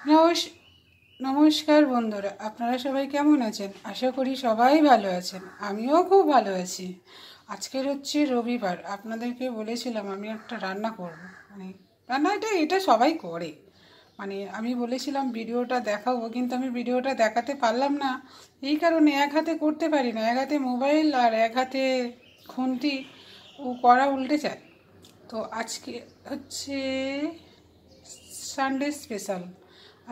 নমস- নমস্কার বন্ধুরা, আপনারা সবাই কেমন আছেন? আশা করি সবাই ভালো আছেন। আমিও খুব ভালো আছি। আজকের হচ্ছে রবিবার। আপনাদেরকে বলেছিলাম আমি একটা রান্না করব, রান্না এটা সবাই করে। আমি বলেছিলাম ভিডিওটা দেখাবো, কিন্তু আমি ভিডিওটা দেখাতে পারলাম না। এই কারণে এক হাতে করতে পারি না, এক হাতে মোবাইল আর এক হাতে খুন্তি, ও করা উল্টে যায়। তো আজকে হচ্ছে সানডে স্পেশাল।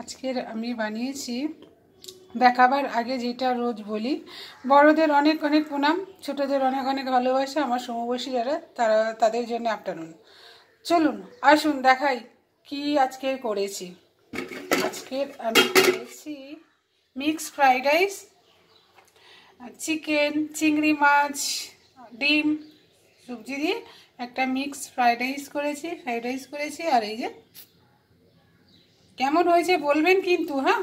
আজকের আমি বানিয়েছি, দেখাবার আগে যেটা রোজ বলি, বড়দের অনেক অনেক প্রণাম, ছোটদের অনেক অনেক ভালোবাসা। আমার সমবয়সী যারা তাদের জন্য আফটারনুন। চলুন আসুন দেখাই কি আজকে করেছি। আজকের আমি করেছি মিক্সড ফ্রাইড রাইস, চিকেন, চিংড়ি মাছ, ডিম সবজি দিয়ে একটা মিক্সড ফ্রাইড রাইস করেছি। আর এই যে কেমন হয়েছে বলবেন কিন্তু, হ্যাঁ।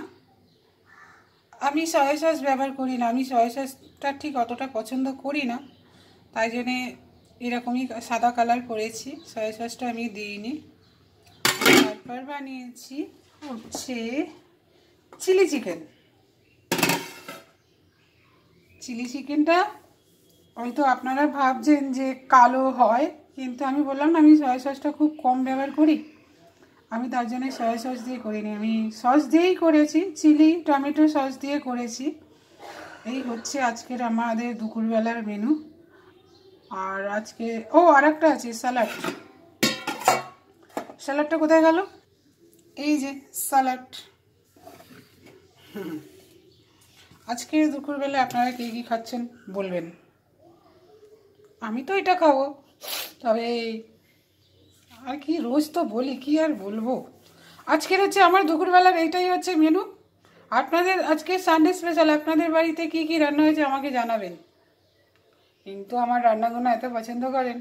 আমি সয়া সস ব্যবহার করি না, আমি সয়া সসটা ঠিক অতটা পছন্দ করি না, তাই জন্যে এরকমই সাদা কালার করেছি, সয়া সসটা আমি দিইনি। তারপর বানিয়েছি হচ্ছে চিলি চিকেনটা হয়তো আপনারা ভাবছেন যে কালো হয়, কিন্তু আমি বললাম না আমি সয়া সসটা খুব কম ব্যবহার করি, আমি তার জন্য সয়া সস দিয়ে করিনি, আমি সস দিয়েই করেছি, চিলি টমেটো সস দিয়ে করেছি। এই হচ্ছে আজকের আমাদের দুপুরবেলার মেনু। আর আজকে আর একটা আছে স্যালাডটা কোথায় গেল? এই যে স্যালাড। আজকে দুপুরবেলা আপনারা কী কী খাচ্ছেন বলবেন। আমি তো এটা খাবো, তবে আর কি রোজ তো বলি, কি আর বলবো। আজকের হচ্ছে আমার দুপুরবেলার এইটাই হচ্ছে মেনু। আপনাদের আজকে সানডে স্পেশাল, আপনাদের বাড়িতে কি কি রান্না হয়েছে আমাকে জানাবেন। কিন্তু আমার রান্নাগুলো এত পছন্দ করেন,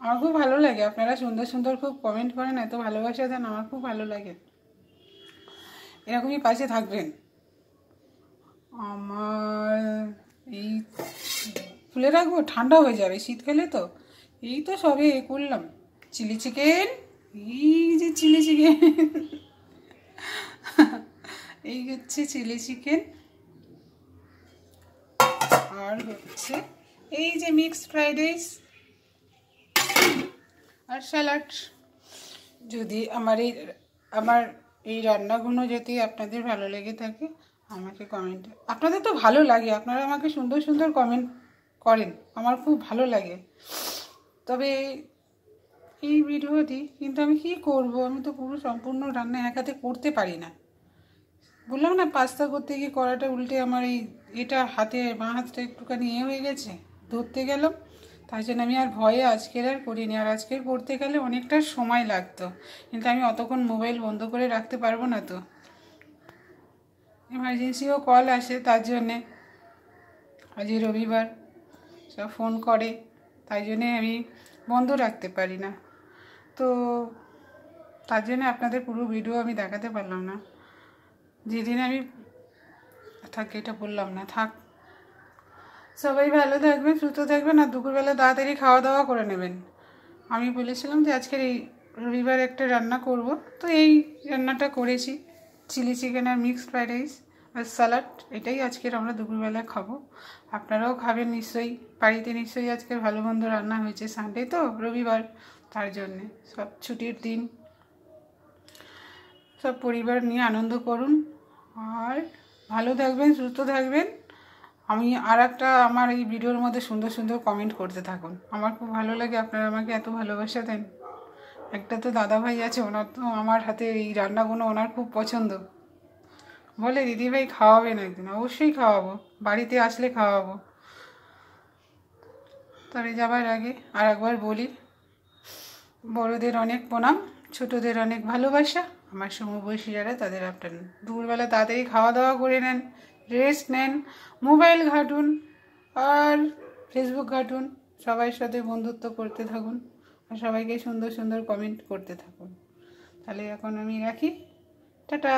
আমার খুব ভালো লাগে। আপনারা সুন্দর সুন্দর খুব কমেন্ট করেন, এত ভালোবাসা দেন, আমার খুব ভালো লাগে। এরকমই পাশে থাকবেন। আমার এই খুলে রাখবো, ঠান্ডা হয়ে যাবে শীতকালে তো। এই তো সবে করলাম চিলি চিকেন, এই যে চিলি চিকেন এই হচ্ছে চিলি চিকেন, আর হচ্ছে এই যে মিক্সড ফ্রাইড রাইস আর স্যালাড। যদি আমার এই রান্নাগুলো যদি আপনাদের ভালো লেগে থাকে, আমাকে কমেন্টে, আপনাদের তো ভালো লাগে, আপনারা আমাকে সুন্দর সুন্দর কমেন্ট করেন, আমার খুব ভালো লাগে। তবে এই ভিডিওটি কিন্তু আমি কি করব, আমি তো পুরো সম্পূর্ণ রান্না এক হাতে করতে পারি না। বললাম না, পাস্তা করতে গিয়ে কড়াটা উল্টে আমার এটা বাঁ হাতটা একটুখানি হয়ে গেছে, ধরতে গেলাম, তাই জন্য আমি আর ভয়ে আজকের আর করিনি। আর আজকের করতে গেলে অনেকটা সময় লাগতো, কিন্তু আমি অতক্ষণ মোবাইল বন্ধ করে রাখতে পারবো না, তো এমার্জেন্সিও কল আসে, তার জন্যে আজই রবিবার সব ফোন করে, তাই জন্যে আমি বন্ধ রাখতে পারি না। তো তার জন্য আপনাদের পুরো ভিডিও আমি দেখাতে পারলাম না। যেদিন আমি এটা বললাম না, থাক। সবাই ভালো থাকবেন, সুস্থ থাকবেন, আর দুপুরবেলা তাড়াতাড়ি খাওয়া দাওয়া করে নেবেন। আমি বলেছিলাম যে আজকের এই রবিবার একটা রান্না করব, তো এই রান্নাটা করেছি, চিলি চিকেন আর মিক্সড ফ্রাইড রাইস আর স্যালাড। এটাই আজকের আমরা দুপুরবেলা খাবো। আপনারাও খাবেন নিশ্চয়ই, বাড়িতে নিশ্চয়ই আজকের ভালো মন্দ রান্না হয়েছে, সানডে তো রবিবার, তার জন্যে সব ছুটির দিন, সব পরিবার নিয়ে আনন্দ করুন, আর ভালো থাকবেন, সুস্থ থাকবেন। আমার এই ভিডিওর মধ্যে সুন্দর সুন্দর কমেন্ট করতে থাকুন, আমার খুব ভালো লাগে, আপনারা আমাকে এত ভালোবাসা দেন। একটা তো দাদাভাই আছে, ওনার তো আমার হাতে এই রান্নাগুলো ওনার খুব পছন্দ, বলে দিদিভাই খাওয়াবেন একদিন। অবশ্যই খাওয়াবো, বাড়িতে আসলে খাওয়াবো। তবে যাবার আগে আর একবার বলি, বড়দের অনেক প্রণাম, ছোটদের অনেক ভালোবাসা। আমার সমবয়সী যারা তাদের আফটারনুন। দুপুরবেলা তাড়াতাড়ি খাওয়া দাওয়া করে নেন, রেস্ট নেন, মোবাইল ঘাঁটুন আর ফেসবুক ঘাঁটুন, সবার সাথে বন্ধুত্ব করতে থাকুন, আর সবাইকে সুন্দর সুন্দর কমেন্ট করতে থাকুন। তাহলে এখন আমি রাখি, টাটা।